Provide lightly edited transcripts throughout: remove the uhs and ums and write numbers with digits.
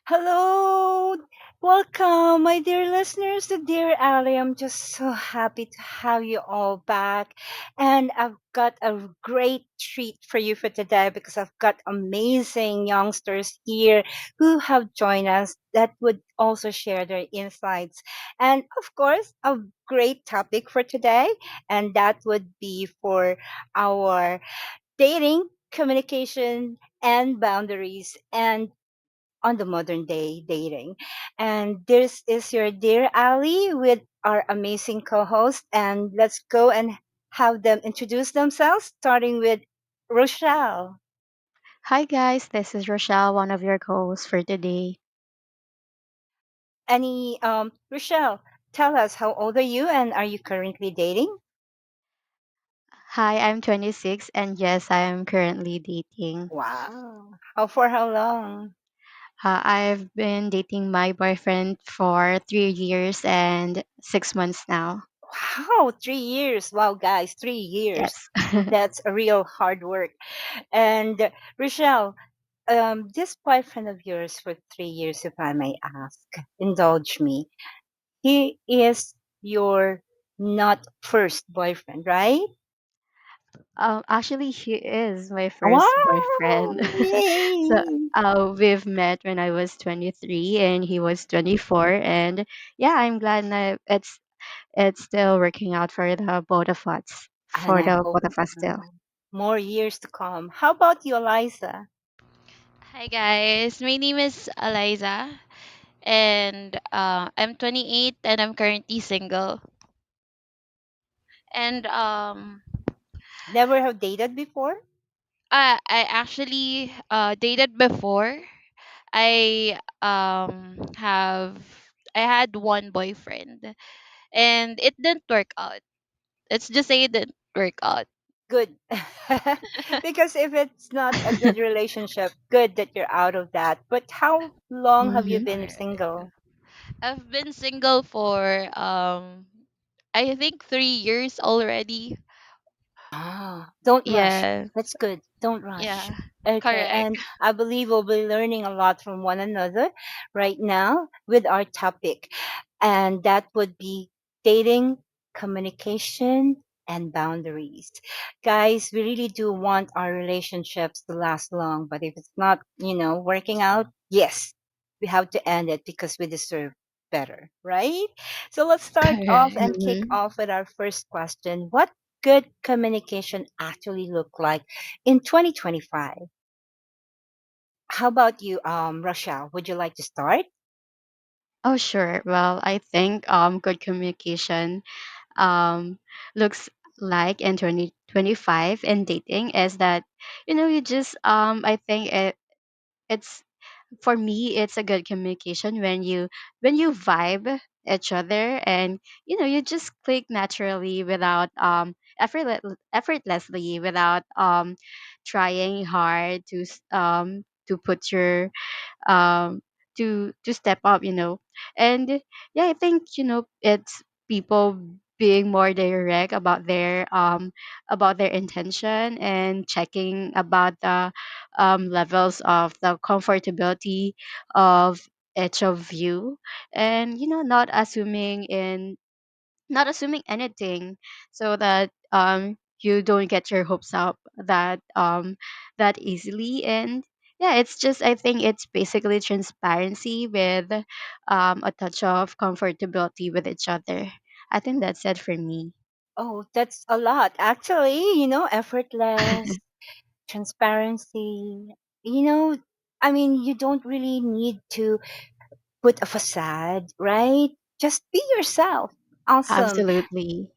Hello, welcome, my dear listeners to Dear Ali. I'm just so happy to have you all back. And I've got a great treat for you for today because I've got amazing youngsters here who have joined us that would also share their insights. And of course, a great topic for today, and that would be for our dating, communication, and boundaries. And on the modern day dating. And this is your dear Ali with our amazing co host. And let's go and have them introduce themselves, starting with Rochelle. Hi guys, this is Rochelle, one of your co-hosts for today. Rochelle, tell us how old are you and are you currently dating? Hi, I'm 26 and yes, I am currently dating. Wow. For how long? I've been dating my boyfriend for 3 years and 6 months now. Wow, 3 years. Wow, guys, 3 years. Yes. That's a real hard work. And Rochelle, this boyfriend of yours for 3 years, if I may ask, indulge me. He is your not first boyfriend, right? Actually, he is my first Wow! boyfriend. so Yay! we've met when I was 23 and he was 24, and yeah, I'm glad that it's still working out for the both of us. And For I the hope both of us still. more years to come. How about you, Eliza? Hi guys, my name is Eliza and I'm 28 and I'm currently single. And Never have dated before? I actually dated before. I had one boyfriend and it didn't work out. Let's just say it didn't work out. Good. Because if it's not a good relationship, good that you're out of that. But how long have you Mm-hmm. been single? I've been single for I think 3 years already. Ah, don't rush. Yeah, That's good. Don't rush. yeah, Okay, correct. and I believe we'll be learning a lot from one another right now with our topic. And that would be dating, communication, and boundaries. Guys, we really do want our relationships to last long, but if it's not, working out, yes, we have to end it because we deserve better, right? So let's start off Correct. and kick Mm-hmm. off with our first question. What good communication actually look like in 2025? How about you, Rochelle? Would you like to start? Oh, sure. Well, I think good communication um looks like in 2025 in dating is that you just I think it's for me it's a good communication when you vibe each other, and you just click naturally without effortlessly without trying hard to put your um to step up, and yeah, I think it's people being more direct about their intention and checking about the levels of the comfortability of each of you, and not assuming anything, so that you don't get your hopes up that easily. And yeah, it's just, I think it's basically transparency with a touch of comfortability with each other. I think that's it for me. Oh, that's a lot. Actually, effortless, transparency. You know, I mean, you don't really need to put a facade, right? Just be yourself. Awesome. Absolutely.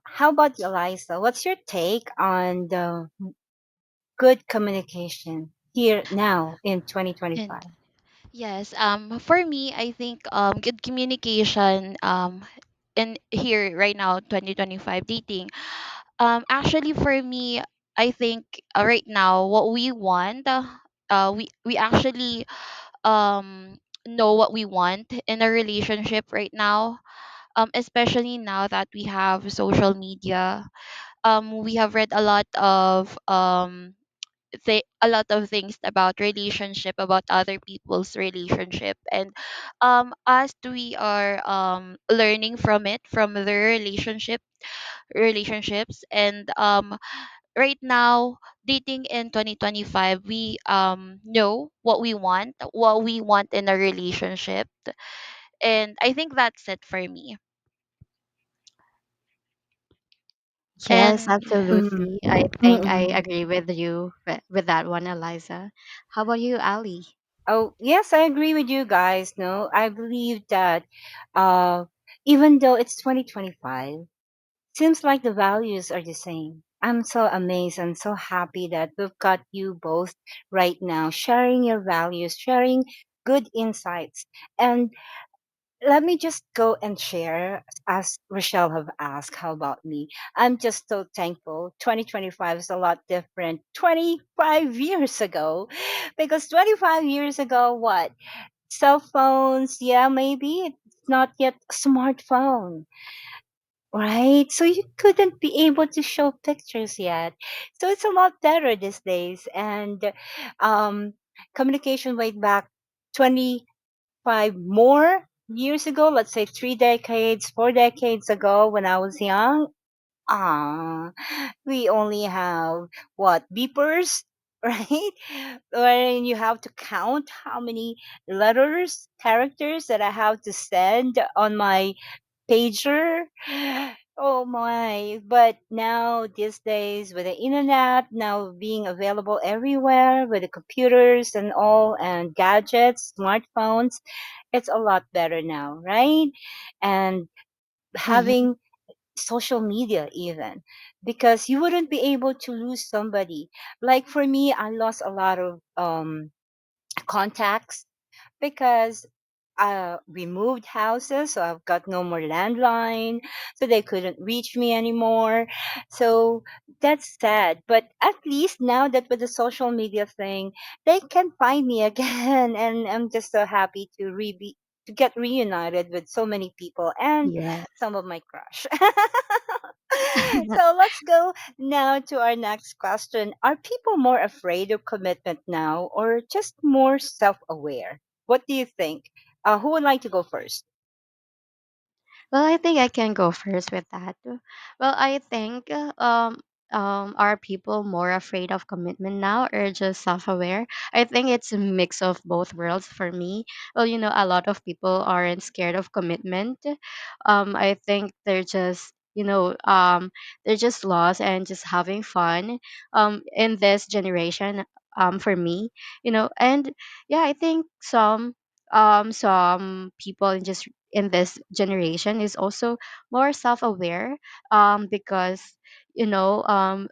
How about you, Eliza? What's your take on the good communication here now in And 2025? yes, for me, I think good communication in here right now, 2025 dating. Actually, for me, I think right now what we want, we actually know what we want in a relationship right now. Especially now that we have social media, we have read a lot of a lot of things about relationship, about other people's relationship. And as we are learning from it, from their relationships. And right now, dating in 2025, we know what we want in a relationship. And I think that's it for me. Yes, And Mm. absolutely. I think I Mm-mm. agree with you with that one, Eliza. How about you, Ali? Oh, yes, I agree with you guys. No, I believe that uh, even though it's 2025, seems like the values are the same. I'm so amazed and so happy that we've got you both right now sharing your values, sharing good insights. And let me just go and share, as Rochelle have asked, how about me? I'm just so thankful. 2025 is a lot different 25 years ago, because 25 years ago, what? Cell phones, yeah, maybe it's not yet a smartphone, right? So you couldn't be able to show pictures yet. So it's a lot better these days. And um, communication way back 25 more years ago, let's say 3 decades, 4 decades ago when I was young, we only have what, beepers, right? Wherein you have to count how many letters, characters that I have to send on my pager. Oh my. But now, these days, with the internet now being available everywhere, with the computers and all, and gadgets, smartphones, it's a lot better now, right? And Mm-hmm. having social media, even, because you wouldn't be able to lose somebody. Like for me, I lost a lot of contacts because we moved houses, so I've got no more landline, so they couldn't reach me anymore. So that's sad. But at least now that with the social media thing, they can find me again, and I'm just so happy to to get reunited with so many people and Yes. some of my crush. So let's go now to our next question. Are people more afraid of commitment now or just more self aware? What do you think? Who would like to go first? Well, I think I can go first with that. Well, I think are people more afraid of commitment now or just self-aware? I think it's a mix of both worlds for me. Well, a lot of people aren't scared of commitment. I think they're just lost and just having fun. In this generation. For me, and yeah, I think some people in this generation is also more self-aware, because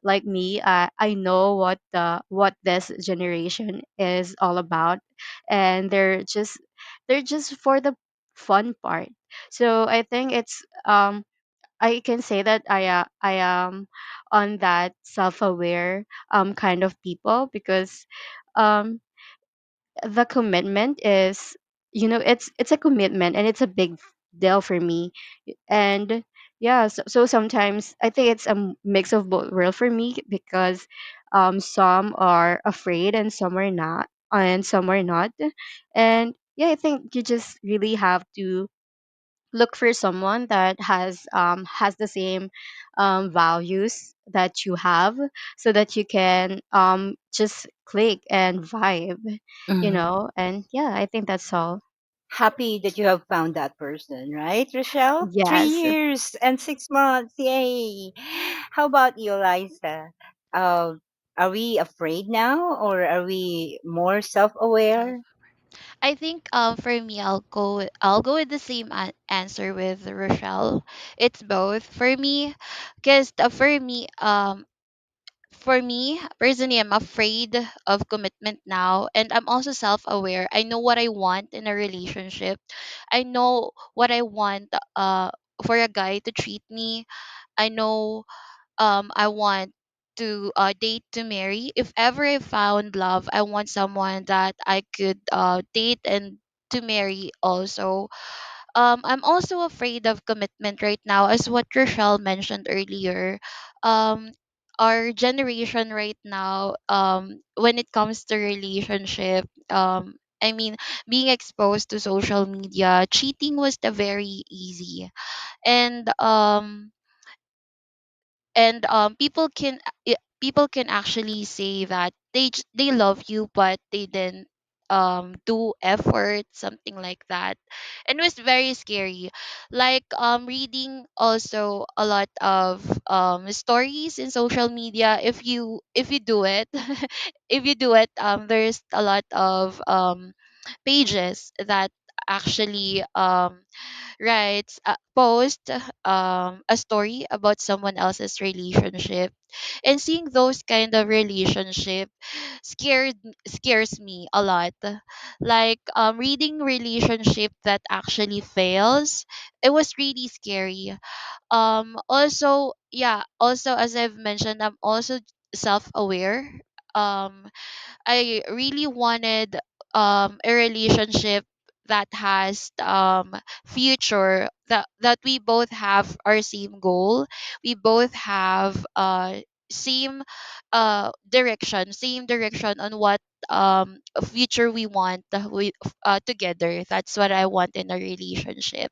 like me, I know what this generation is all about, and they're just for the fun part. So I think I can say that I am on that self-aware kind of people, because um the commitment is, it's a commitment, and it's a big deal for me. And yeah, so sometimes I think it's a mix of both world for me, because some are afraid and some are not, and yeah, I think you just really have to look for someone that has the same values that you have, so that you can just click and vibe, Mhm. and yeah, I think that's all. Happy that you have found that person, right, Rochelle? three Yes. years and 6 months. Yay. How about you, Liza? Uh, are we afraid now or are we more self self, aware? I think for me, I'll go with the same answer with Rochelle. It's both for me, because for me personally, I'm afraid of commitment now, and I'm also self-aware. I know what I want in a relationship. I know what I want for a guy to treat me. I know I want to date to marry. If ever I found love, I want someone that I could date and to marry also. I'm also afraid of commitment right now, as what Rochelle mentioned earlier. um our generation right now, when it comes to relationship, I mean, being exposed to social media, cheating was the very easy. And people can actually say that they love you, but they didn't do effort, something like that. And it was very scary, like reading also a lot of stories in social media. If you do it, if you do it, there's a lot of pages that actually writes post a story about someone else's relationship. And seeing those kind of relationship scares me a lot. Like reading relationship that actually fails, it was really scary. Also, yeah, also as I've mentioned, I'm also self-aware. um I really wanted a relationship that has future, that we both have our same goal. We both have same direction on what future we want, together. That's what I want in a relationship.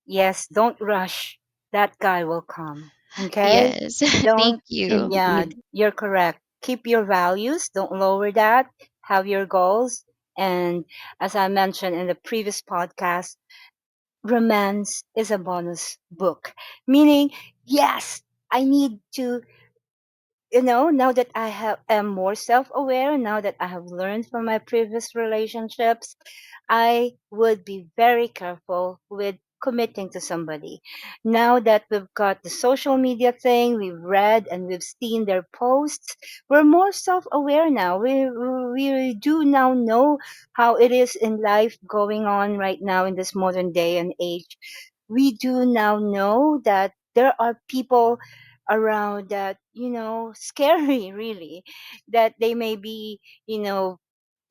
Yes, don't rush. That guy will come. Okay? Yes. Don't, Thank you. yeah, Indeed. you're correct. Keep your values, don't lower that. Have your goals. And as I mentioned in the previous podcast, romance is a bonus book. Meaning, yes, I need to, now that I am more self-aware, now that I have learned from my previous relationships, I would be very careful with committing to somebody. Now that we've got the social media thing, we've read and we've seen their posts, we're more self-aware now. We do now know how it is in life going on right now in this modern day and age. We do now know that there are people around that, scary really, that they may be,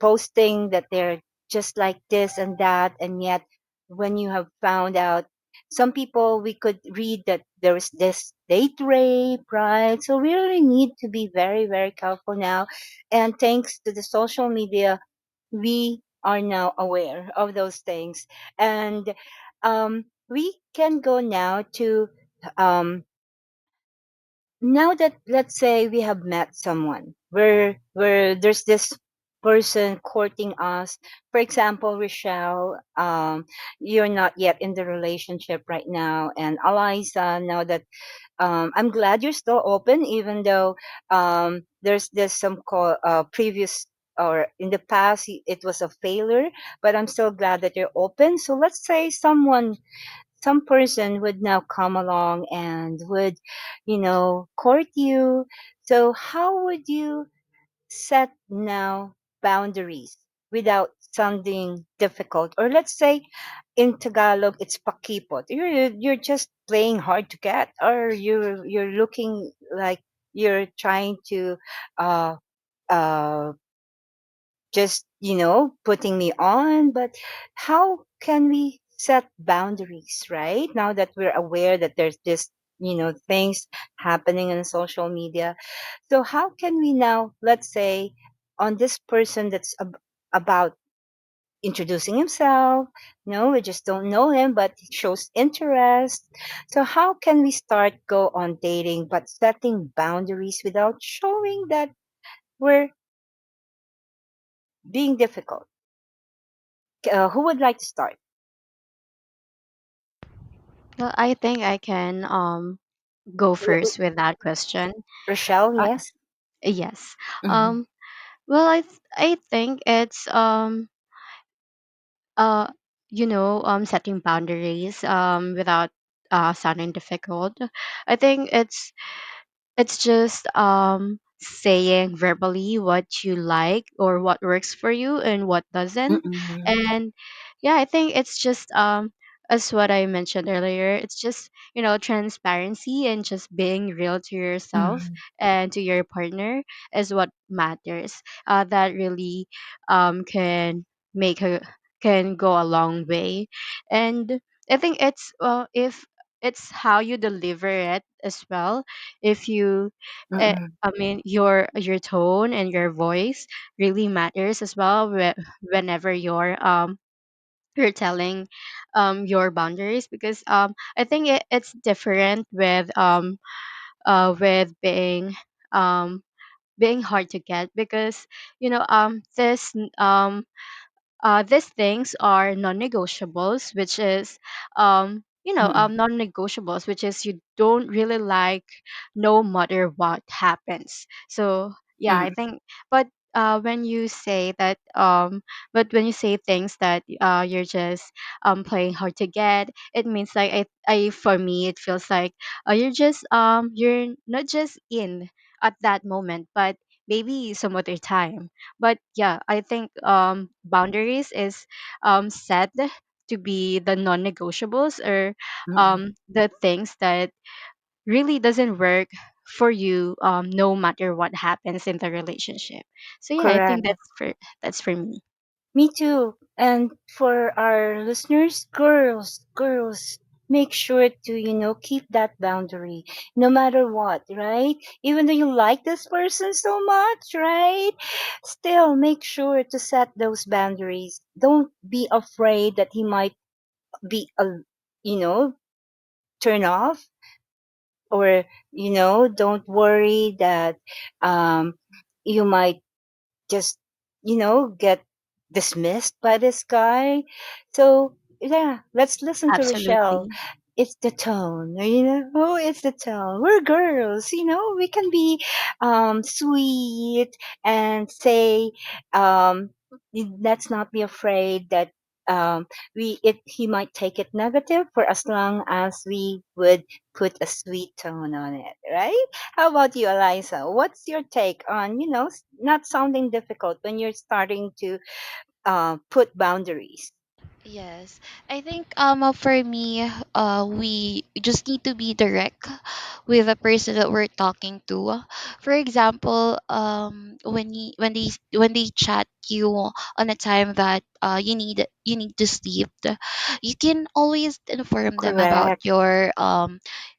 posting that they're just like this and that, and yet when you have found out, some people, we could read that there is this date rape, right? So we really need to be very, very careful now. And thanks to the social media, we are now aware of those things. And we can go now to, um, now that, let's say, we have met someone where there's this person courting us. For example, Rochelle, you're not yet in the relationship right now, and Eliza, now that, I'm glad you're still open, even though there's some previous, or in the past, it was a failure. But I'm still glad that you're open. So let's say some person would now come along and would, court you. So how would you set now boundaries without sounding difficult? Or let's say in Tagalog, it's pakipot. You're just playing hard to get, or you're looking like you're trying to uh uh just, putting me on. But how can we set boundaries, right? Now that we're aware that there's this, things happening on social media. So how can we now, let's say, on this person that's about introducing himself, no, we just don't know him, but he shows interest. So how can we start go on dating, but setting boundaries without showing that we're being difficult? Who would like to start? Well, I think I can go R- first with that question. Rochelle, Uh, yes. yes. Mm-hmm. Well, I think it's uh setting boundaries without sounding difficult. I think it's just saying verbally what you like or what works for you and what doesn't. Mm-mm. And yeah, I think it's just as what I mentioned earlier, it's just transparency and just being real to yourself Mm. and to your partner is what matters. That really make a can go a long way. And I think it's if it's how you deliver it as well. If you Mm-mm. I mean, your tone and your voice really matters as well whenever you're telling your boundaries, because I think it's different with um being hard to get, because this these things are non-negotiables, which is Mm-mm. non-negotiables, which is you don't really like no matter what happens. So yeah, I Mm-mm. think. But when you say that when you say things that you're just playing hard to get, it means like I for me it feels like you're not just in at that moment, but maybe some other time. But yeah, I think boundaries is set to be the non-negotiables, or Mm-mm. the things that really doesn't work for you, no matter what happens in the relationship. So yeah, I think Correct. that's for me. Me too. And for our listeners, girls, make sure to, keep that boundary no matter what, right? Even though you like this person so much, right? Still make sure to set those boundaries. Don't be afraid that he might be, you know, turn off, or, don't worry that, um, you might just get dismissed by this guy. So yeah, let's listen to Rochelle. Absolutely. It's the tone, oh, it's the tone. We're girls, we can be sweet and say, let's not be afraid that he might take it negative, for as long as we would put a sweet tone on it, right? How about you, Eliza? What's your take on, not sounding difficult when you're starting to put boundaries? Yes, I think for me, we just need to be direct with the person that we're talking to. For example, when they chat you on a time that you need to sleep, you can always inform them about Correct. your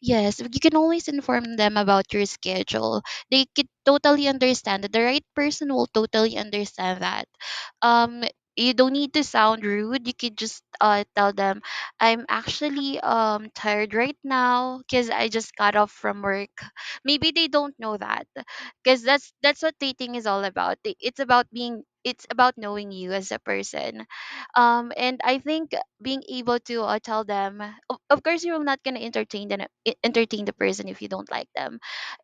yes, you can always inform them about your schedule. They could totally understand that. The right person will totally understand that. Um, you don't need to sound rude. You could just tell them, I'm actually tired right now because I just got off from work. Maybe they don't know that, because that's what dating is all about. It's about knowing you as a person. And I think being able to tell them, of course you're not gonna entertain the person if you don't like them.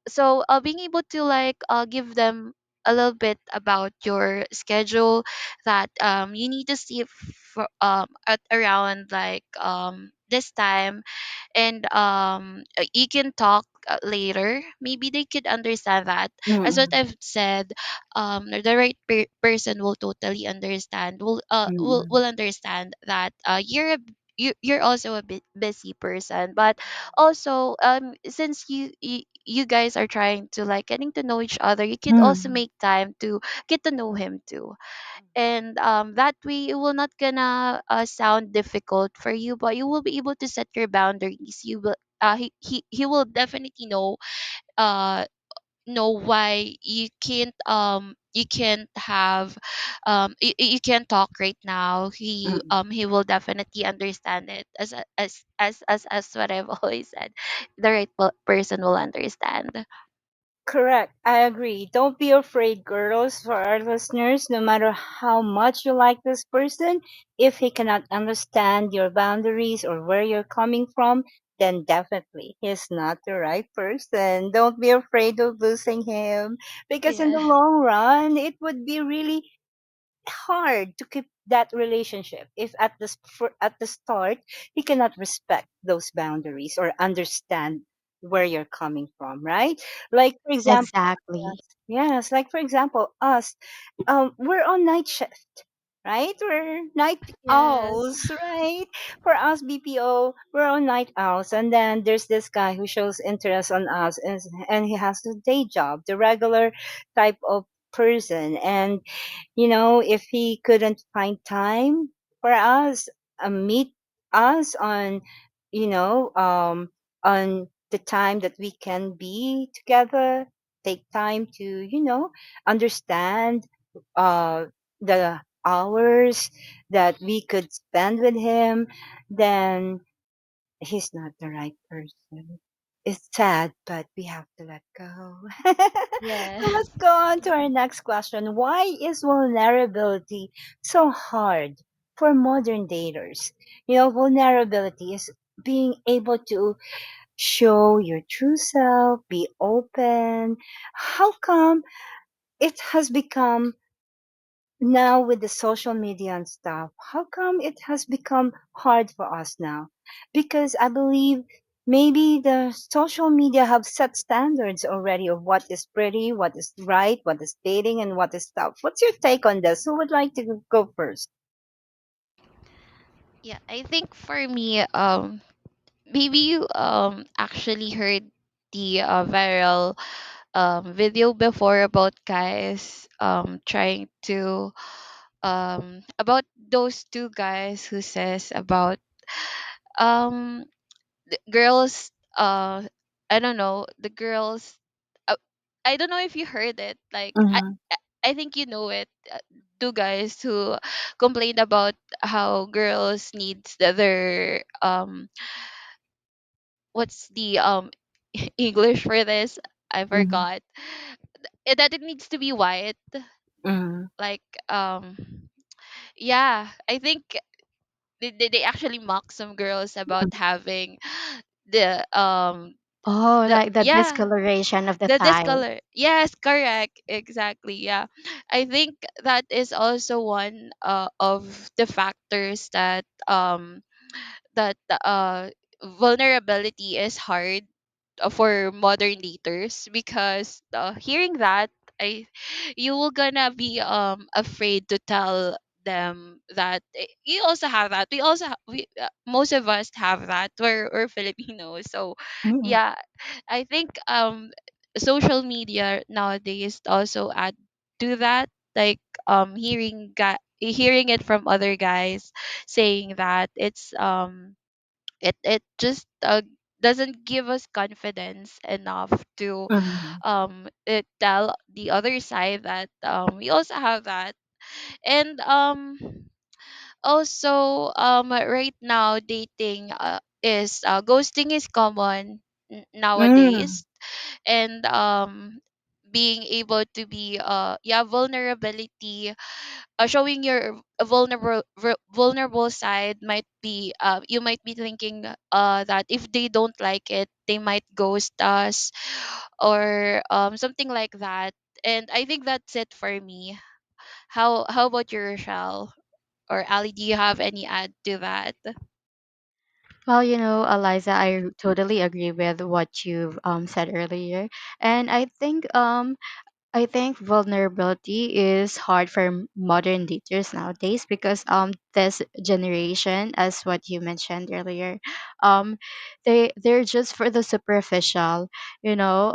So being able to like give them a little bit about your schedule, that you need to see for at around like this time, and you can talk later. Maybe they could understand that. As what Mm-mm. I've said, the right person will totally understand, Mm-mm. will understand that you're also a bit busy person. But also since you guys are trying to like getting to know each other, you could also Mm. make time to get to know him too. And that way it will not gonna sound difficult for you, but you will be able to set your boundaries. You will he will definitely uh know why you can't have you can't talk right now. Mm. He will definitely understand it, as what I've always said. The right person will understand. Correct. I agree. Don't be afraid, girls, for our listeners. No matter how much you like this person, if he cannot understand your boundaries or where you're coming from, then definitely he's not the right person. Don't be afraid of losing him, because in Yeah. the long run, it would be really hard to keep that relationship if at the start he cannot respect those boundaries or understand where you're coming from, right? Like for example, Exactly. yes, like for example, us, we're on night shift, right? We're night Yes. owls, right? For us BPO, we're on night owls, and then there's this guy who shows interest on us, and he has a day job, the regular type of person. And if he couldn't find time for us, meet us on you know, on the time that we can be together, take time to, understand uh, the hours that we could spend with him, then he's not the right person. It's sad, but we have to let go. So let's Yes. go on to our next question. Why is vulnerability so hard for modern daters? Vulnerability is being able to show your true self, be open. How come it has become now with the social media and stuff, how come it has become hard for us now? Because I believe maybe the social media have set standards already of what is pretty, what is right, what is dating, and what is stuff. What's your take on this? Who would like to go first? Yeah, I think for me, maybe you actually heard the viral video before about guys trying to about those two guys who says about um girls, I don't know, the girls, uh, I don't know if you heard it, like Mm-hmm. I think you know it. Two guys who complained about how girls needs their what's the English for this? I Mm-hmm. forgot. That it needs to be white. Mm-hmm. Like yeah, I think they actually mock some girls about having the Oh, the like the yeah, discoloration of the the thigh. discolor. Yes, correct. Exactly. Yeah. I think that is also one of the factors that that vulnerability is hard for modern daters, because hearing that, I you will gonna be afraid to tell them that you also have that. We also we most of us have that. We're Filipinos, so Mm-hmm. yeah, I think social media nowadays also add to that, like hearing it from other guys saying that it just doesn't give us confidence enough to Mm-hmm. tell the other side that we also have that. And also right now dating is ghosting is common nowadays. And being able to be yeah, vulnerability, showing your vulnerable side might be you might be thinking that if they don't like it, they might ghost us, or something like that. And I think that's it for me. How about you, Rochelle or Ali? Do you have any add to that? Well, Eliza, I totally agree with what you've said earlier, and I think vulnerability is hard for modern daters nowadays because this generation, as what you mentioned earlier, um they're just for the superficial, you know.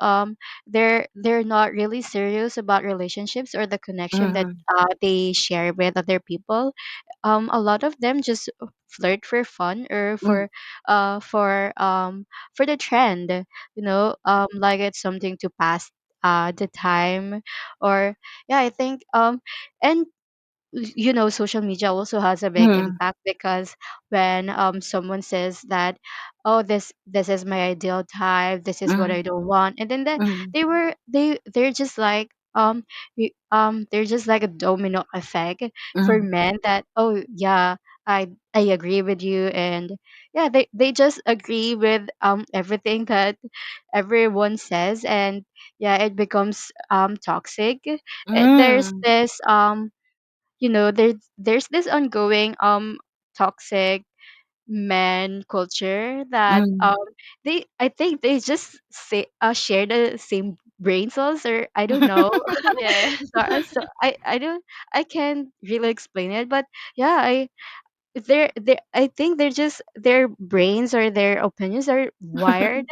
They're not really serious about relationships or the connection that Mm-hmm. they share with other people. A lot of them just flirt for fun or for the trend, like it's something to pass the time. Or yeah, I think and social media also has a big Mm-hmm. impact because when someone says that, oh, this is my ideal type, this is what Mm-hmm. I don't want, and then that Mm-hmm. they're just like they're just like a domino effect for Mm-hmm. men that, oh yeah, I agree with you. And yeah, they just agree with everything that everyone says. And yeah, it becomes toxic. There's Mm-hmm. this there's this ongoing toxic man culture that they I think they just share the same brain cells, or I don't know. Yes. So I don't, I can't really explain it, but yeah, I think they're just, their brains or their opinions are wired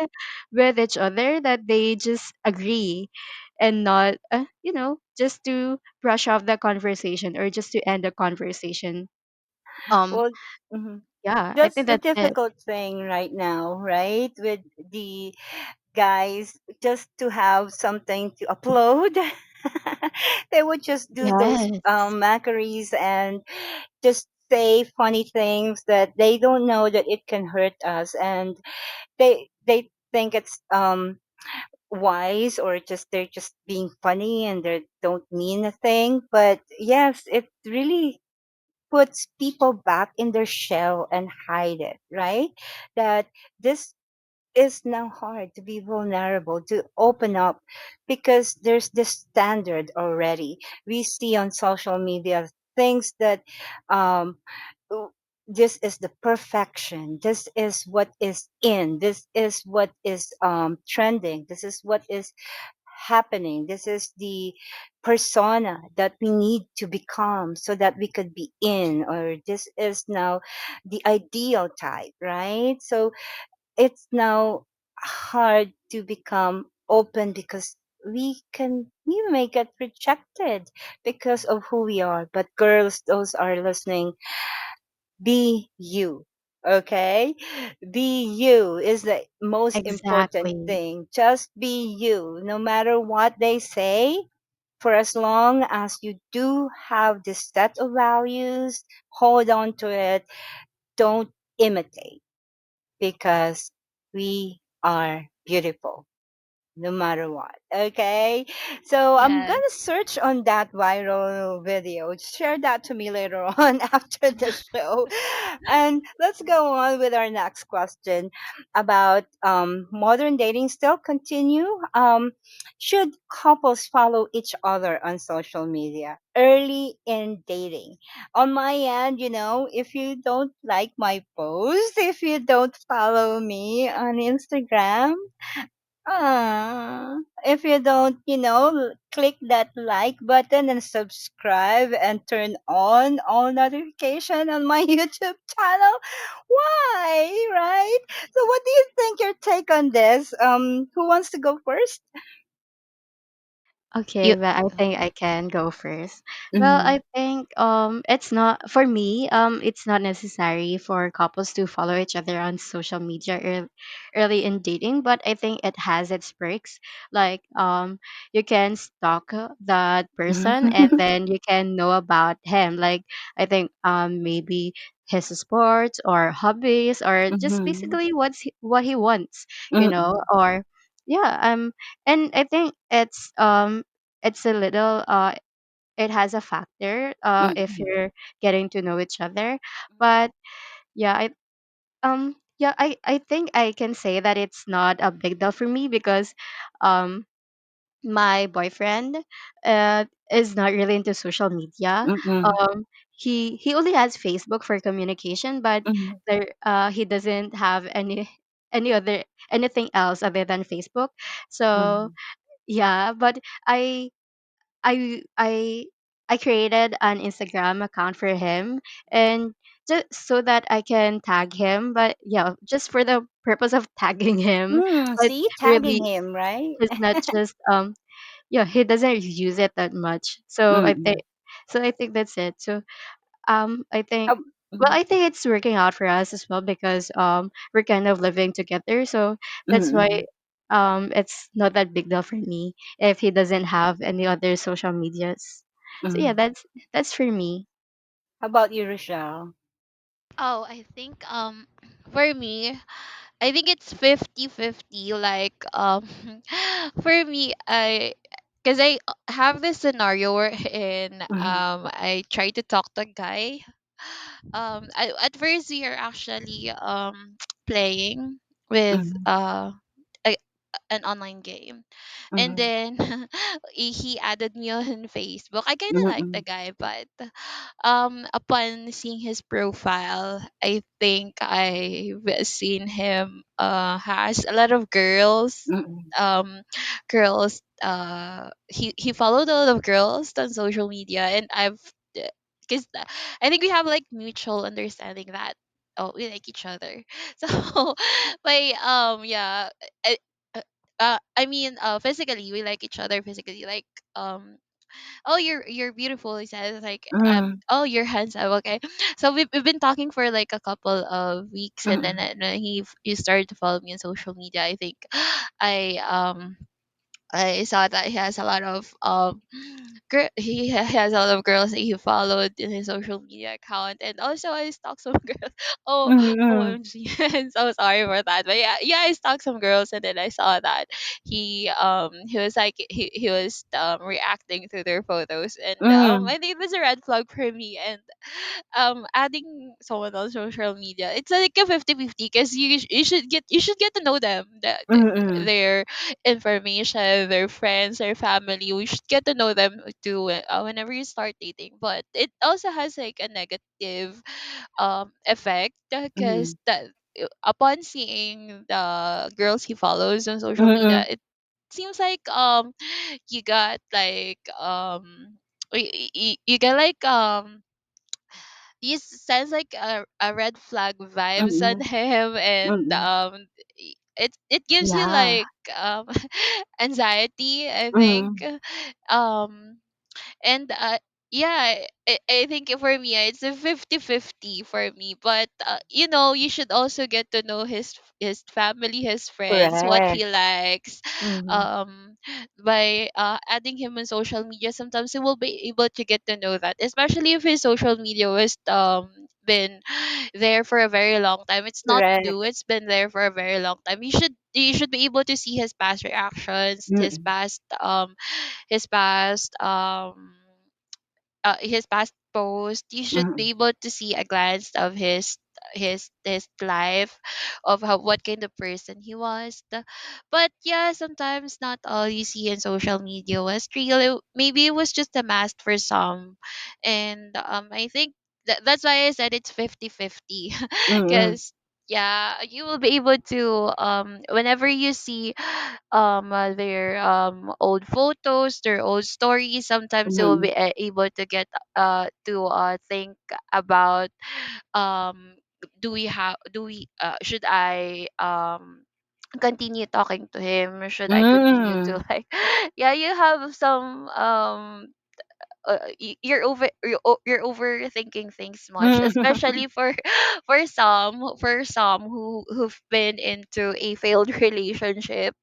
with each other, that they just agree and not just to brush off the conversation or just to end the conversation. um Well, mhm. yeah, I That's think the that's it. difficult thing right now, right? With the guys, just to have something to upload, they would just do those Yes. mockeries and just say funny things that they don't know that it can hurt us, and they think it's wise, or just they're just being funny and they don't mean a thing. But yes, it really puts people back in their shell and hide it, right? That this is now hard to be vulnerable, to open up, because there's this standard already. We see on social media things that um, uh, this is the perfection. This is what is in. This is what is trending. This is what is happening. This is the persona that we need to become so that we could be in, or this is now the ideal type, right? So it's now hard to become open, because we may get rejected because of who we are. But girls, those are listening, be you. Okay, be you is the most important Exactly. thing. Just be you, no matter what they say. For as long as you do have this set of values, hold on to it. Don't imitate, because we are beautiful no matter what. Okay. So I'm Yes. gonna search on that viral video. Share that to me later on after the show. And let's go on with our next question about modern dating still continue. Should couples follow each other on social media early in dating? On my end, if you don't like my post, if you don't follow me on Instagram, if you don't, click that like button and subscribe and turn on all notification on my YouTube channel, why, right? So what do you think your take on this? Who wants to go first? Okay, You. well, I think I can go first. Well, Mm-hmm. I think it's not for me, it's not necessary for couples to follow each other on social media early in dating, but I think it has its perks. Like you can stalk that person and then you can know about him. Like I think maybe his sports or hobbies or just Mm-hmm. basically what he wants, Mm-mm. or yeah, and I think it's a little it has a factor if Mm-mm. you're getting to know each other. But yeah, I think I can say that it's not a big deal for me because um my boyfriend is not really into social media. Mm-mm. He only has Facebook for communication, but Mm-mm. he doesn't have any other anything else other than Facebook. So yeah, but I I I I created an Instagram account for him, and just so that I can tag him. But yeah, just for the purpose of tagging him. But See, tagging really, him, right? he's not just yeah, he doesn't use it that much. Mm-mm. So I think that's it. So I think, Um, well, mm-mm. I think it's working out for us as well because we're kind of living together, so that's why Mm-mm. it's not that big deal for me if he doesn't have any other social medias. So yeah, Mm. that's for me. How about you, Rochelle? Oh, I think for me, I think it's 50-50. Like for me, I because I have this scenario wherein Mm-hmm. I try to talk to a guy. At first we are actually playing with Mm-hmm. a, an online game, and then he added me on Facebook. I kind of like the Mm-mm. guy, but upon seeing his profile, I think I've seen him has a lot of girls, Mm-mm. he followed a lot of girls on social media, and I've because I think we have like mutual understanding that oh, we like each other. So by yeah, I, I mean physically we like each other physically, like um oh, you're beautiful, he says, like, Mm, oh, you're handsome, okay. So we've been talking for like a couple of weeks, and then mm, he started to follow me on social media, I think. I I saw that he has a lot of has a lot of girls that he followed in his social media account, and also I stalked some girls. Oh, mm, OMG, I'm so sorry for that. But yeah, yeah, I stalked some girls, and then I saw that he was like he was reacting to their photos, and mm, I think it was a red flag for me. And adding someone on social media, it's like a 50-50, because you should get to know them, that mm, mm, their information, their friends, their family. We should get to know them too, whenever you start dating. But it also has like a negative effect, because mm, that upon seeing the girls he follows on social media, mm, it seems like you got like you get like he sends like a red flag vibes on mm, him, and mm. it gives you Yeah. like anxiety, I think. Mm, um and yeah, I think for me, it's a 50-50 for me. But you should also get to know his family, his friends, what correct. he likes. Mm, um by adding him on social media, sometimes you will be able to get to know that, especially if his social media was been there for a very long time. It's not correct. new, it's been there for a very long time. You should be able to see his past reactions, Mm, his past his past post. You should mm, be able to see a glance of his life, of how, what kind of person he was. But yeah, sometimes not all you see in social media was real. Maybe it was just a mask for some. And I think that's why I said it's 50-50. mm, Because yeah, you will be able to whenever you see their old photos, their old stories, sometimes you will mm, be able to get to think about, um do we should I continue talking to him, should I continue to mm, like yeah, you have some you're overthinking things much, mm, especially for for some who've been into a failed relationship.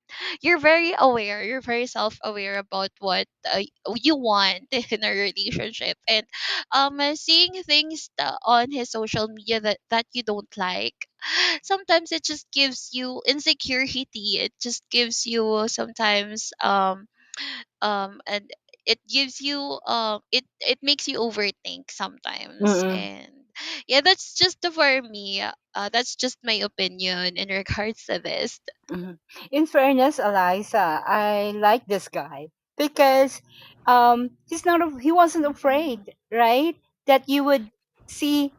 You're very self-aware about what you want in a relationship. And seeing things on his social media that you don't like, sometimes it just gives you insecurity. It just gives you sometimes and it gives you it makes you overthink sometimes. mm, And yeah, that's just for me. That's just my opinion in regards to this. mm. In fairness, Eliza, I like this guy because he wasn't afraid, right? That you would see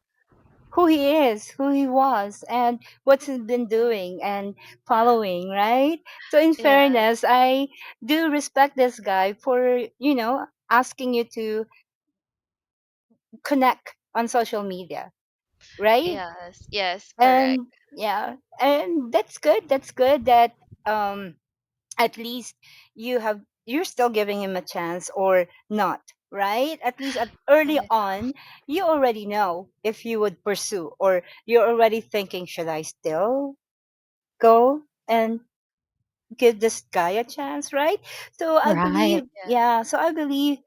who he is, who he was, and what he's been doing and following, right? So, in Yes, fairness, I do respect this guy for, asking you to connect on social media, right? yes, yes, correct. And yeah, and that's good. That's good that um at least you're still giving him a chance or not, right? At least early Yeah, on you already know if you would pursue, or you're already thinking, should I still go and give this guy a chance, right? So I Right. believe, yeah, so I believe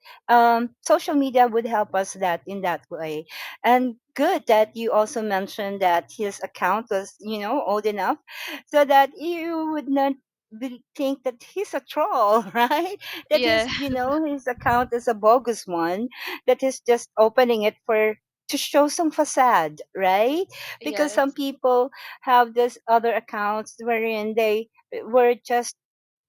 social media would help us that in that way. And good that you also mentioned that his account was, old enough so that you would not think that he's a troll, right? That yeah, his account is a bogus one, that he's just opening it for to show some facade, right? Because yes, some people have this other accounts wherein they were just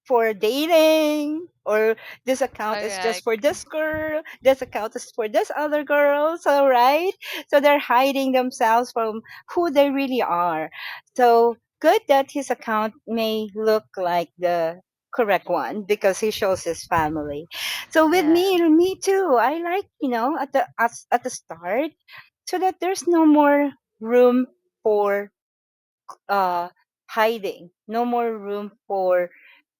for dating, or this account is just correct. for this girl, this account is for this other girl, so right, so they're hiding themselves from who they really are. So good that his account may look like the correct one because he shows his family. So with Yeah, me too, I like, at the start, so that there's no more room for uh hiding, no more room for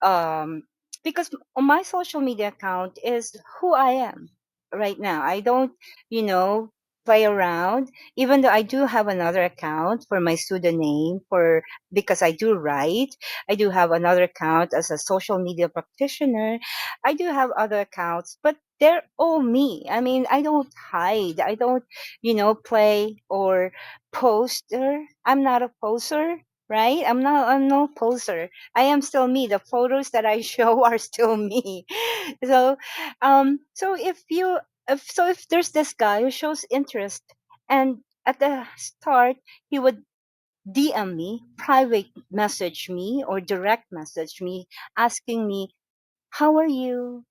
um because on my social media account is who I am right now. I don't, you know, play around. Even though I do have another account for my pseudonym for because I do write. I do have another account as a social media practitioner. I do have other accounts, but they're all me. I mean, I don't hide. I don't, play or poster. I'm not a poser, right? I'm no poser. I am still me. The photos that I show are still me. So, if there's this guy who shows interest, and at the start he would DM me, private message me, or direct message me, asking me, "How are you?"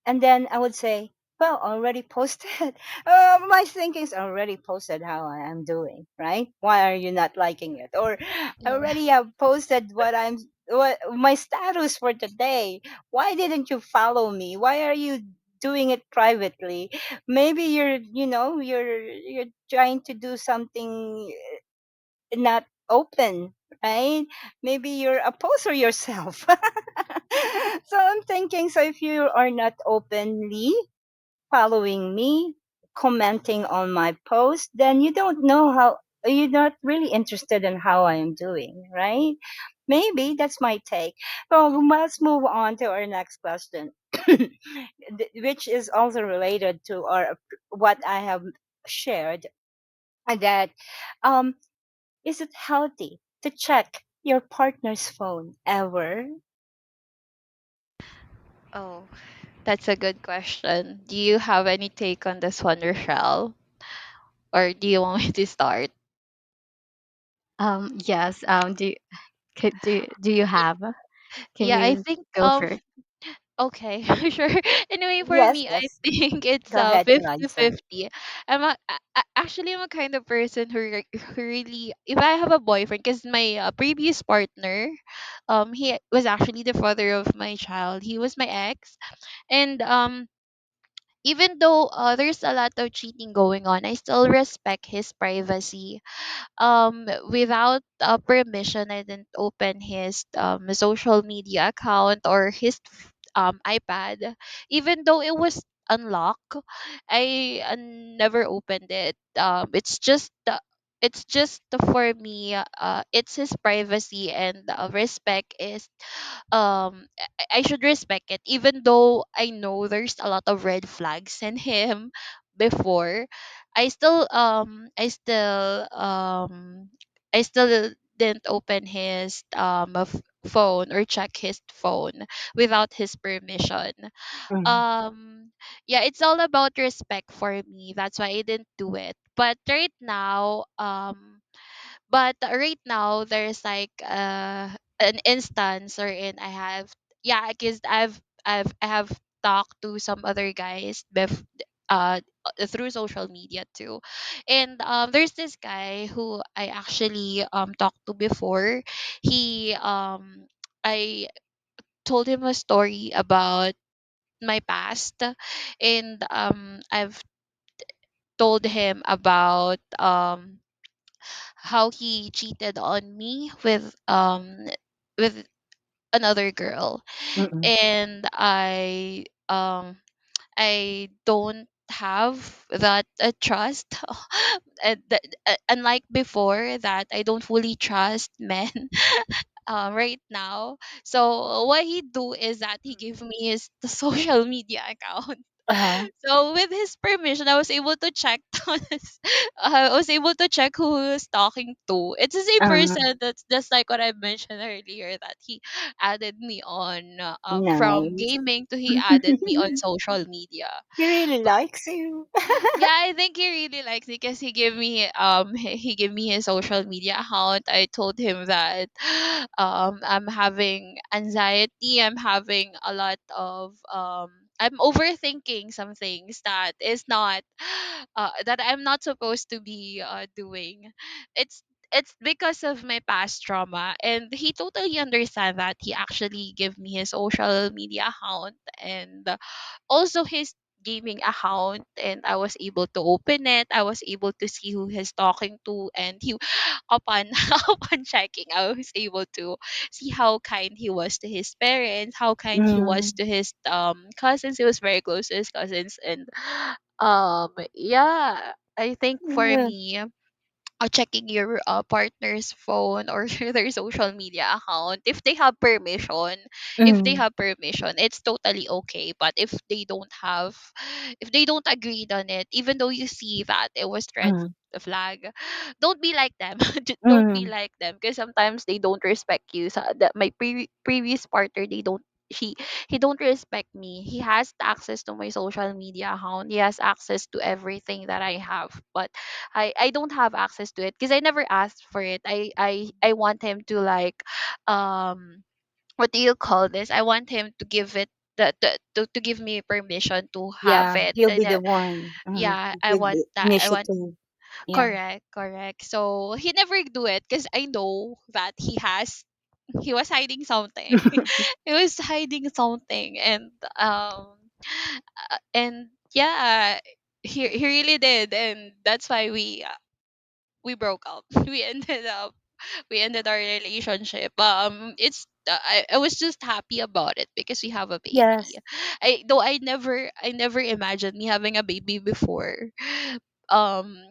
And then I would say, well, already posted. My thinking's already posted how I am doing, right? Why are you not liking it? Or I Yeah. already have posted what my status for today. Why didn't you follow me? Why are you doing it privately? Maybe you're trying to do something not open, right? Maybe you're a poser yourself. So I'm thinking, so if you are not openly following me, commenting on my post, then you don't know how, you're not really interested in how I am doing, right? Maybe that's my take. So let's move on to our next question, which is also related to our what I have shared. That um, is it healthy to check your partner's phone ever? Oh, that's a good question. Do you have any take on this one, Rochelle? Or do you want me to start? Yes. Do you have? Can Yeah, I you think go first? okay, sure. Anyway, for Yes, me, I yes. think it's Go ahead, Eliza. 50-50. Actually, I'm a kind of person who really, if I have a boyfriend, because my previous partner, he was actually the father of my child. He was my ex, and even though there's a lot of cheating going on, I still respect his privacy. Without permission, I didn't open his social media account or his iPad, even though it was unlocked. I never opened it. It's just for me, it's his privacy, and respect is I should respect it, even though I know there's a lot of red flags in him before. I still didn't open his phone or check his phone without his permission. Mm, um yeah, it's all about respect for me. That's why I didn't do it. But right now there's like an instance wherein I have, yeah, because I have talked to some other guys through social media too. And there's this guy who I actually talked to before. He I told him a story about my past, and I've told him about how he cheated on me with another girl. mm-mm, And I don't have that trust. Unlike before, that I don't fully trust men right now. So what he do is that he gave me his the social media account. uh-huh, So with his permission, I was able to check on I was able to check who he was talking to. It's the same uh-huh. person. That's just like what I mentioned earlier, that he added me on from Nice. gaming to he added me on social media. He really likes you. Yeah, I think he really likes me because he gave me his social media account. I told him that I'm having anxiety. I'm having a lot of I'm overthinking some things that is not that I'm not supposed to be doing. It's because of my past trauma, and he totally understand that. He actually gave me his social media account, and also his gaming account, and I was able to open it. I was able to see who he's talking to, and he upon upon checking, I was able to see how kind he was to his parents, how kind he was Mm. to his cousins. He was very close to his cousins, and yeah, I think for Yeah. me, checking your partner's phone or their social media account, if they have permission, Mm. it's totally okay. But if they don't agree on it, even though you see that it was red Mm. flag, don't be like them. Don't be Mm. like them, because sometimes they don't respect you. So that my previous partner, they don't he he don't respect me. He has access to my social media account, he has access to everything that I have, but I don't have access to it because I never asked for it. I want him to like, um what do you call this? I want him to give it to give me permission to have Yeah, it. he'll be And the one yeah, to I give want the that. I want initiative. Yeah. correct, correct. So he never do it because I know that he was hiding something. He was hiding something, and yeah, he really did, and that's why we broke up. We ended our relationship. I was just happy about it because we have a baby. Yes. I never imagined me having a baby before.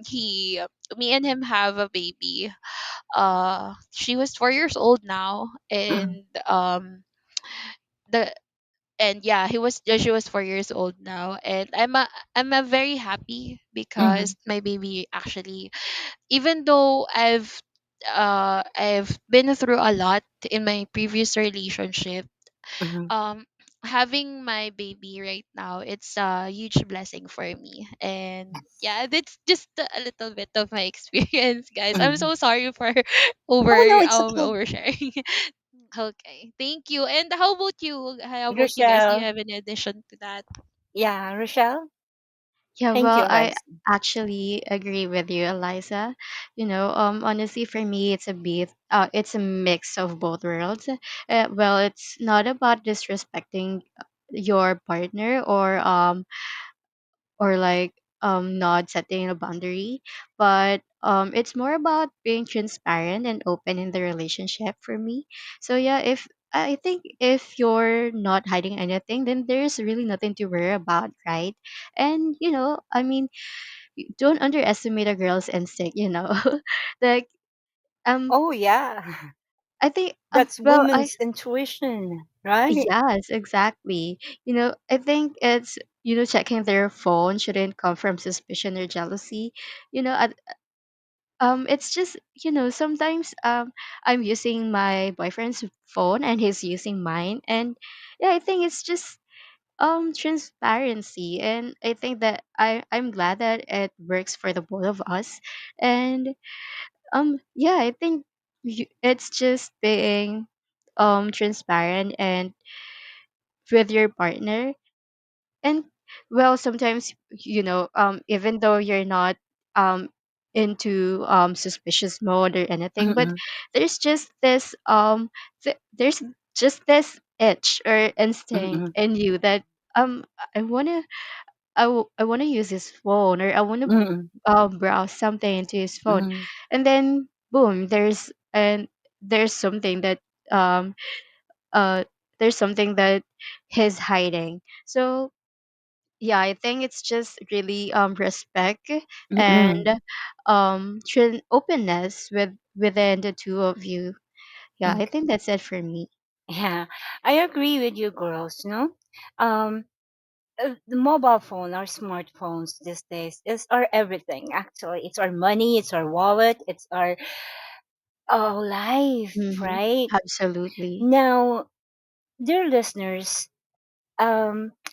He Me and him have a baby. She was 4 years old now, Mm. the yeah, she was 4 years old now, and I'm a very happy Mm. because my baby actually, even though I've been through a lot in my previous relationship, Mm. um having my baby right now, it's a huge blessing for me. And yeah, that's just a little bit of my experience, guys. I'm Mm. so sorry for Oh no, it's okay. oversharing. Okay, thank you. And how about you guys? Do you Rochelle. have any addition to that? Yeah, Rochelle. Yeah, Thank well, you, I Liza. actually agree with you, Eliza. Honestly, for me, it's a mix of both worlds. Well, it's not about disrespecting your partner or like not setting a boundary, but it's more about being transparent and open in the relationship for me. So yeah, if I think if you're not hiding anything, then there's really nothing to worry about, right? And I mean, don't underestimate a girl's instinct. Like um Oh yeah. I think That's well I women's intuition, right? yes, exactly. I think it's checking their phone shouldn't come from suspicion or jealousy. you know I, it's just sometimes I'm using my boyfriend's phone and he's using mine, and yeah, I think it's just transparency, and I think that I'm glad that it works for the both of us. And yeah, I think it's just being transparent and with your partner. And well, sometimes even though you're not um into suspicious mode or anything, but Mm-mm. there's just this there's just this itch or instinct Mm-mm. in you that um I want to I want to use his phone, or I want to Mm-mm. browse something into his phone. Mm-mm. And then boom, there's something that um uh there's something that he's hiding. So yeah, I think it's just really respect and Mm-mm. openness within the two of you. Yeah, I think Okay. that's it for me. Yeah, I agree with you, girls. No, um, the mobile phone, our smartphones these days is our everything. Actually, it's our money, it's our wallet, it's our life, Mm-hmm. right? Absolutely. Now, dear listeners,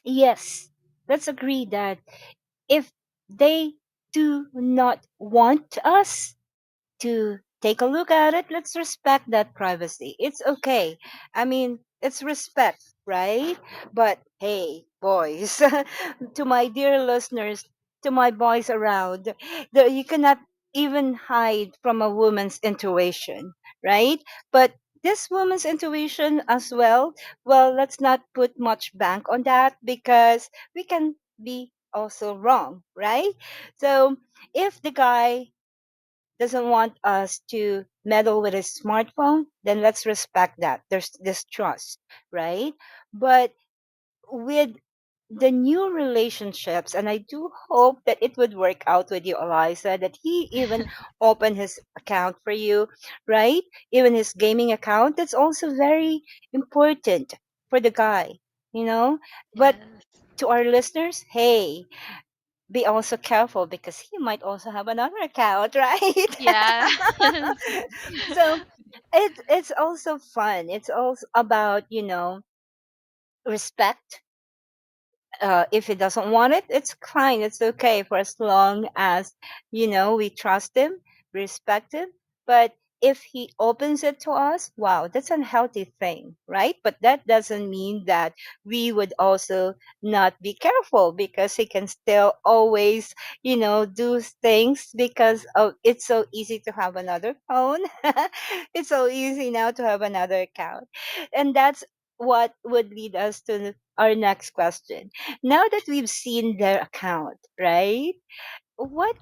yes, let's agree that if they do not want us to take a look at it, let's respect that privacy. It's okay. I mean, it's respect, right? But hey, boys, to my dear listeners, to my boys around, you cannot even hide from a woman's intuition, right? But this woman's intuition as well, well, let's not put much bank on that because we can be also wrong, right? So if the guy doesn't want us to meddle with his smartphone, then let's respect that. There's this trust, right? But with the new relationships, and I do hope that it would work out with you, Eliza, that he even opened his account for you, right? Even his gaming account. That's also very important for the guy, you know? But Yes. to our listeners, hey, be also careful because he might also have another account, right? Yeah. So it's also fun. It's also about, respect. If he doesn't want it, it's fine. It's okay for as long as, we trust him, respect him. But if he opens it to us, wow, that's a healthy thing, right? But that doesn't mean that we would also not be careful because he can still always, do things because it's so easy to have another phone. It's so easy now to have another account. And that's what would lead us to our next question. Now that we've seen their account, right? What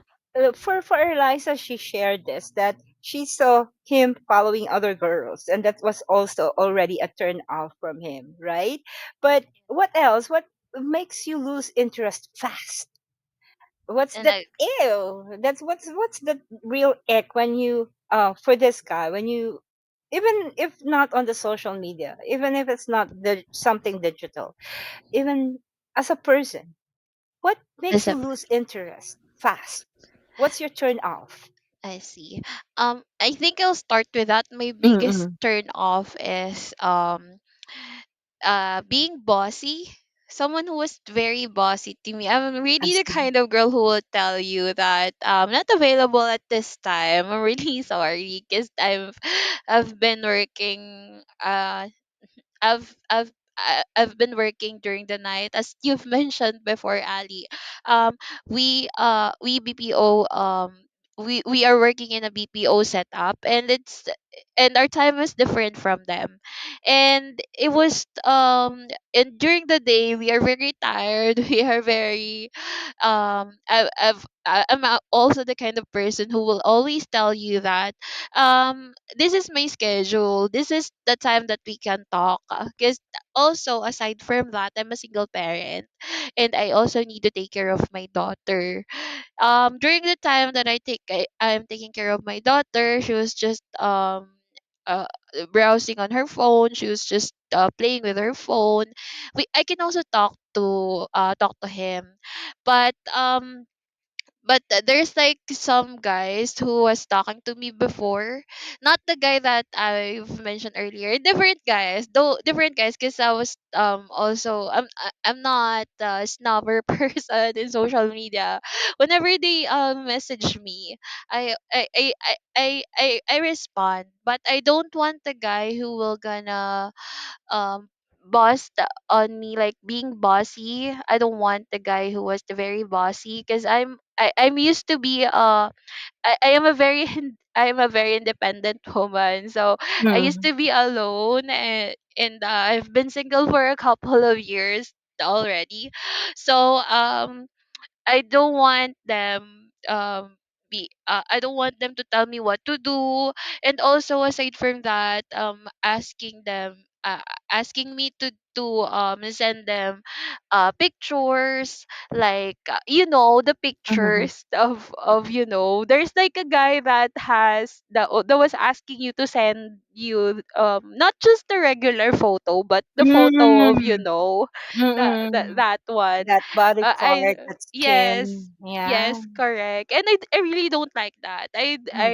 for Eliza, she shared this that she saw him following other girls, and that was also already a turn off from him, right? But what else? What makes you lose interest fast? What's And that? I Ew. That's what's the real ick when you for this guy when you even if not on the social media, even if it's not something digital, even as a person, what makes you disap- lose interest fast? What's your turn off? I see. I think I'll start with that. My biggest Mm-mm. turn off is being bossy. Someone who was very bossy to me. I'm I really the see. kind of girl who will tell you that I'm not available at this time. I'm really sorry because I've been working I've been working during the night, as you've mentioned before, Ali. Um, we BPO we are working in a BPO setup, and our time is different from them, and it was and during the day we are very tired. We are very I'm also the kind of person who will always tell you that this is my schedule, this is the time that we can talk, because also aside from that, I'm a single parent, and I also need to take care of my daughter. During the time that I'm taking care of my daughter, she was just uh browsing on her phone. She was just playing with her phone. I can also talk to him, but there's like some guys who was talking to me before, not the guy that I've mentioned earlier, different guys, though different guys, because I was also I'm not a snobber person in social media. Whenever they message me, I respond, but I don't want the guy who will gonna um bossed on me, like being bossy. I don't want the guy who was the very bossy, because I'm used to be I am a very I am a very independent woman. So I used Mm. to be alone, and I've been single for a couple of years already. So I don't want them I don't want them to tell me what to do. And also aside from that, asking me to send them pictures, like the Mhm. pictures of there's like a guy that that was asking you to send you not just the regular photo, but the photo of Mm. Mm-mm. that one. That body I part, that Yes, skin. Yeah. yes, correct. And I really don't like that.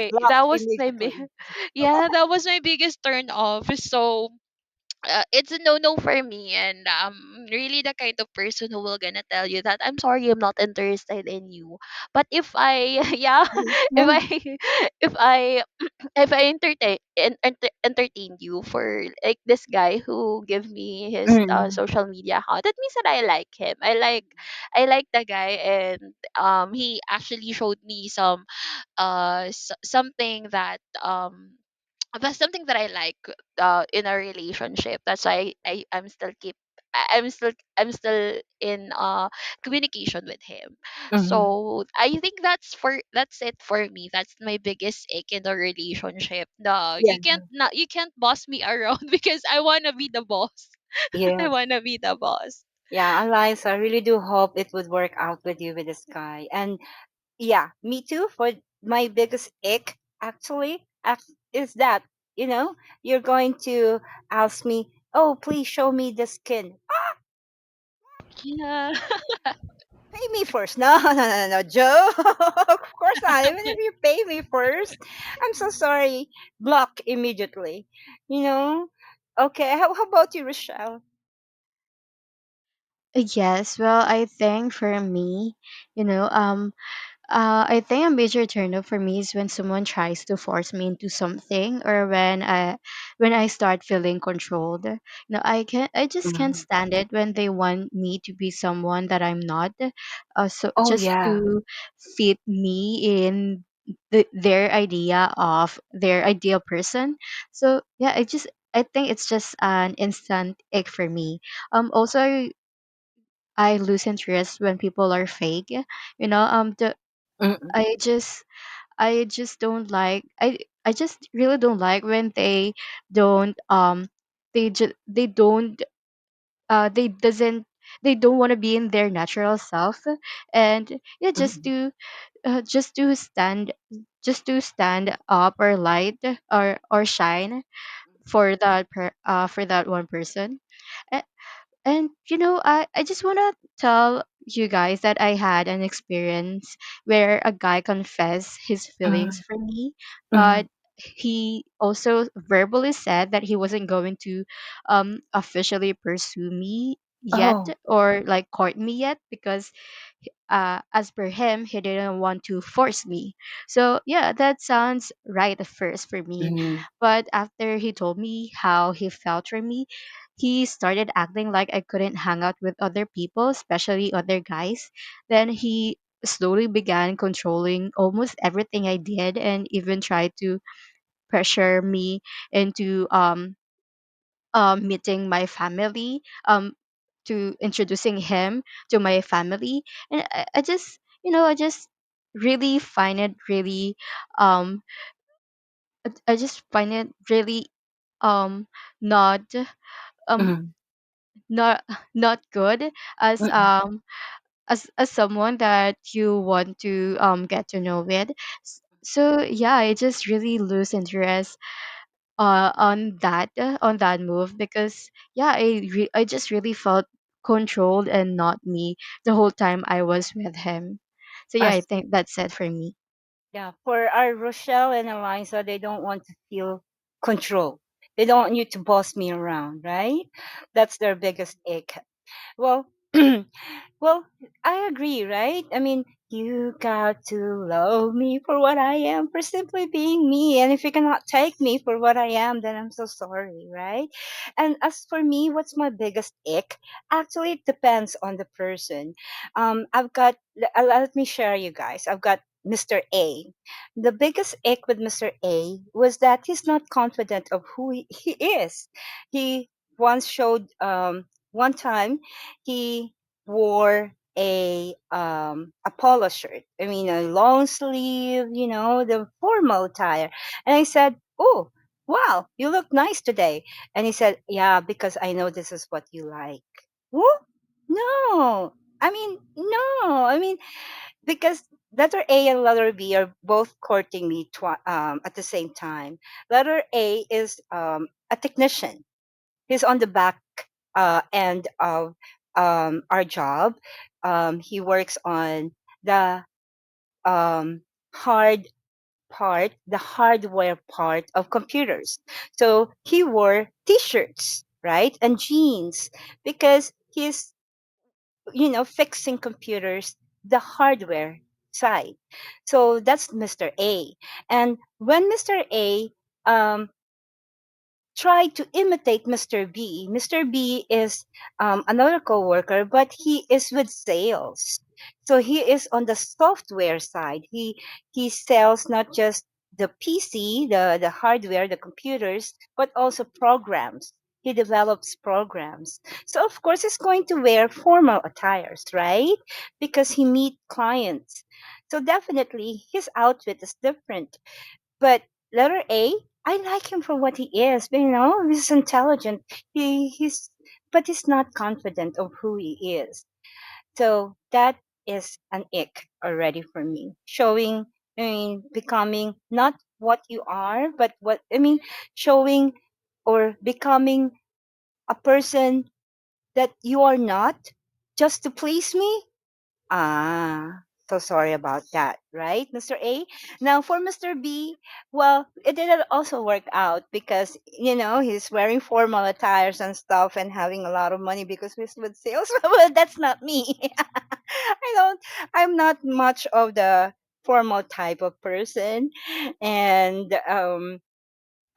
Block That was my immediately. yeah, that was my biggest turn off. So it's a no no for me, and really the kind of person who will gonna tell you that I'm sorry, I'm not interested in you. But if I yeah, if Yeah. I if I if I entertain you for like this guy who give me his Mm. social media account, that means that I like him. I like the guy, and he actually showed me something that but something that I like in a relationship. That's why I'm still keep I'm still in communication with him. Mm-hmm. So I think that's it for me. That's my biggest ache in the relationship. No, Yeah. you can't boss me around because I wanna be the boss. I Yeah. wanna be the boss. Yeah, Eliza, I really do hope it would work out with you with this guy. And yeah, me too. For my biggest ick, actually, is that, you know, you're going to ask me, oh, please show me the skin. Yeah. Pay me first. No, no, no, no, Joe. Of course not. Even if you pay me first, I'm so sorry. Block immediately. You know? Okay, how about you, Rochelle? Yes, well, I think for me, you know, I think a major turnoff for me is when someone tries to force me into something, or when I start feeling controlled. I just can't Mhm. stand it when they want me to be someone that I'm not. So Oh, just yeah. to fit me in their idea of their ideal person. So yeah, I think it's just an instant ick for me. Also, I lose interest when people are fake. The Mm-mm, I just I just don't like I just really don't like when don't they don't they doesn't they don't want to be in their natural self, and yeah, mm-mm, just to stand up or light or shine for for that one person. And I just want to tell you guys that I had an experience where a guy confessed his feelings mm-mm, for me, mm-mm, but he also verbally said that he wasn't going to officially pursue me yet, oh, or like court me yet, because as per him, he didn't want to force me. So yeah, that sounds right at first for me, mm-mm, but after he told me how he felt for me, he started acting like I couldn't hang out with other people, especially other guys. Then he slowly began controlling almost everything I did, and even tried to pressure me into meeting my family, to introducing him to my family. And I just, I just really find it really, um I just find it really um not um mm-mm, not not good as mm-mm. as someone that you want to get to know with. So yeah, I just really lose interest on that move, because yeah, I just really felt controlled and not me the whole time I was with him. So yeah, I I see. think that's it for me. Yeah, for our Rochelle and Eliza, they don't want to feel control. They don't want you to boss me around, right? That's their biggest ick. Well, well, I agree, right? I mean, you got to love me for what I am, for simply being me. And if you cannot take me for what I am, then I'm so sorry, right? And as for me, what's my biggest ick? Actually, it depends on the person. I've got, let me share you guys. I've got Mr. A. The biggest ick with Mr. A was that he's not confident of who he is. He once showed, one time, he wore a polo shirt. I mean a long sleeve, the formal attire. And I said, "Oh, wow, you look nice today." And he said, "Yeah, because I know this is what you like." What? No. No. Because letter A and letter B are both courting me at the same time. Letter A is a technician. He's on the back end of our job. He works on the um, hard the hardware part of computers. So he wore t-shirts, right, and jeans because he's fixing computers, the hardware side. So that's Mr. A. And when Mr. A um, try to imitate Mr. B. Mr. B is another coworker, but he is with sales. So he is on the software side. He sells not just the PC, the hardware, the computers, but also programs. he develops programs. So of course he's going to wear formal attires, right? Because he meet clients. So definitely his outfit is different. But letter A, I like him for what he is. You know, he's intelligent. He's but he's not confident of who he is. So that is an ick already for me. Showing, I mean, becoming not what you are, but what, I mean, showing or becoming a person that you are not just to please me. Ah, so sorry about that, right, Mr. A? Now for Mr. B, well, it didn't also work out because, he's wearing formal attires and stuff and having a lot of money because he's with sales. Well, that's not me. I don't, I'm not much of the formal type of person. And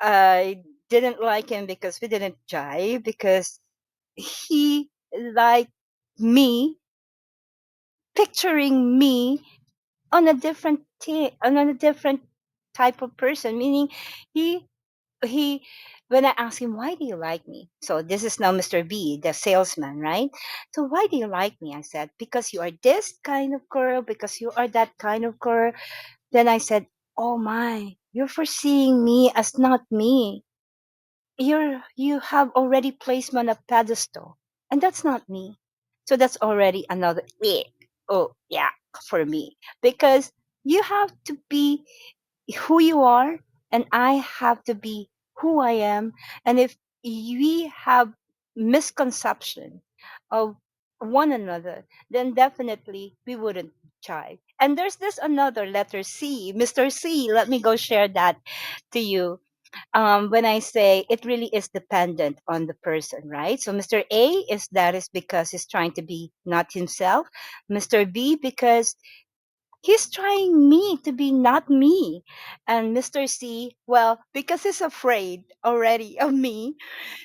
I didn't like him because we didn't jive because he liked me picturing me on a on a different type of person, meaning he he when I asked him, why do you like me, so this is now Mr. B, the salesman, right? So why do you like me? I said, because you are this kind of girl, because you are that kind of girl. Then I said, oh my, you're foreseeing me as not me. You have already placed me on a pedestal, and that's not me. So that's already another oh yeah, for me, because you have to be who you are, and I have to be who I am. And if we have misconception of one another, then definitely we wouldn't try. And there's this another letter C, Mr. C. Let me go share that to you. When I say it really is dependent on the person, right? So Mr. A is because he's trying to be not himself. Mr. B because he's trying me to be not me. And Mr. C, well, because he's afraid already of me,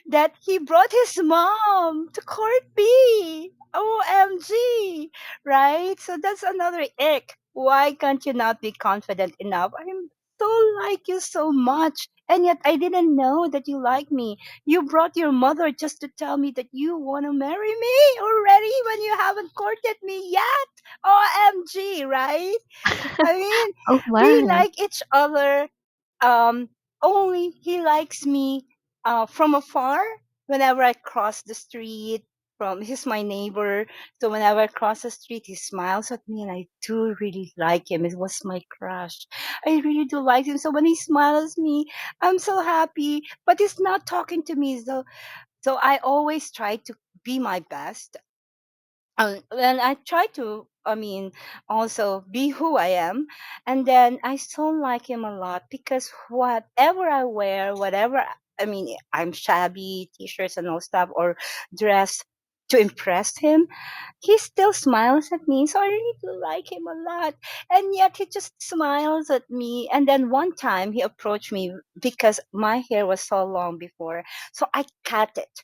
that he brought his mom to court me. OMG. Right? So that's another ick. Why can't you not be confident enough? I'm so like you so much. And yet I didn't know that you like me. You brought your mother just to tell me that you want to marry me already when you haven't courted me yet. OMG, right? I mean, Oh we my. like each other. Um, Only he likes me from afar. Whenever I cross the street, he's my neighbor, so whenever I cross the street, he smiles at me, and I do really like him. It was my crush. I really do like him. So when he smiles at me, I'm so happy. But he's not talking to me, so I always try to be my best, and I try to, I mean, also be who I am. And then I so like him a lot because whatever I wear, I mean, I'm shabby, t-shirts and all stuff, or dress to impress him, he still smiles at me. So I really do like him a lot. And yet he just smiles at me. And then one time he approached me because my hair was so long before. So I cut it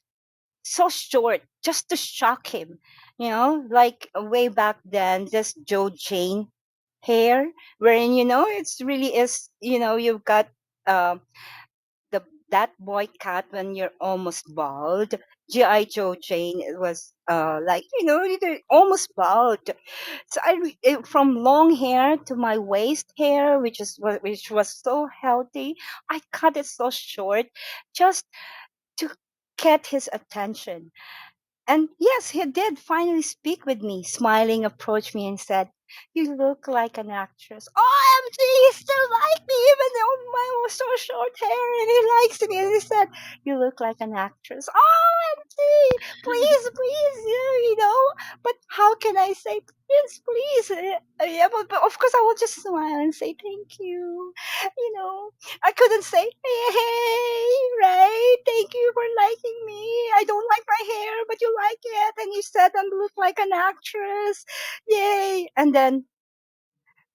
so short just to shock him. Like way back then, this Joe Jane hair, wherein it's really is you've got um the that boy cut when you're almost bald. GI Joe Jane it was like you're almost bald. So from long hair to my waist hair, which was so healthy, I cut it so short just to get his attention. And yes, he did finally speak with me, smiling, approached me and said, you look like an actress. OMG, he still liked me even though mine was so short hair and he likes me. And he said, you look like an actress. OMG, please, please, but how can I say, please, please? Yeah, but of course I will just smile and say thank you. You know, I couldn't say, hey, right? Thank you for liking me. I don't like my hair, but you like it. And you said I look like an actress. Yay. And then,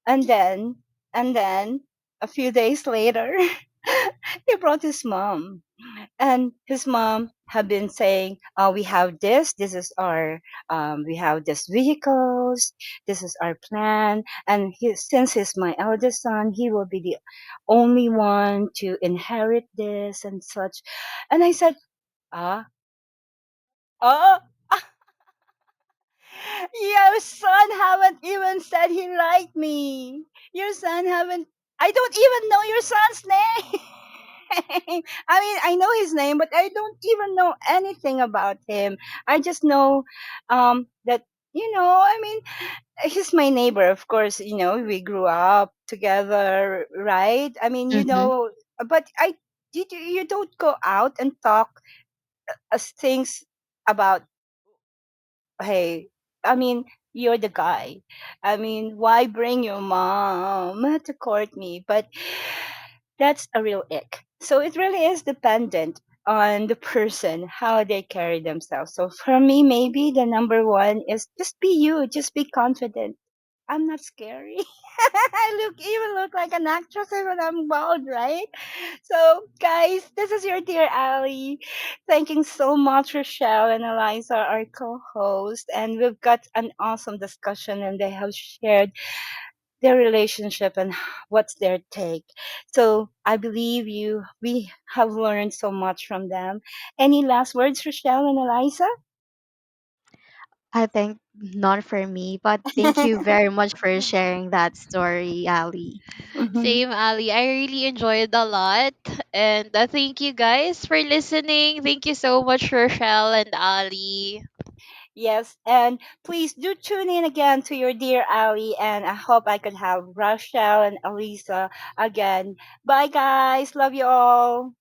and then, a few days later, he brought his mom. And his mom had been saying, we have this is our, we have this vehicles, this is our plan. And since he's my eldest son, he will be the only one to inherit this and such. And I said, Ah, oh, your son haven't even said he liked me. Your son haven't. I don't even know your son's name. I mean, I know his name, but I don't even know anything about him. I just know that I mean, he's my neighbor. Of course, we grew up together, right? I mean, Mm-hmm. but you don't go out and talk things about, hey, I mean, you're the guy. I mean, why bring your mom to court me? But that's a real ick. So it really is dependent on the person, how they carry themselves. So for me, maybe the number one is just be you, just be confident. I'm not scary. I even look like an actress when I'm bald, right? So, guys, this is your dear Ali. Thanking so much Rochelle and Eliza, our co-host, and we've got an awesome discussion, and they have shared their relationship and what's their take. So, I believe we have learned so much from them. Any last words, Rochelle and Eliza? I think not for me, but thank you very much for sharing that story, Ali. Mhm. Same, Ali. I really enjoyed a lot. And thank you guys for listening. Thank you so much, Rochelle and Ali. Yes, and please do tune in again to your dear Ali, and I hope I could have Rochelle and Elisa again. Bye, guys. Love you all.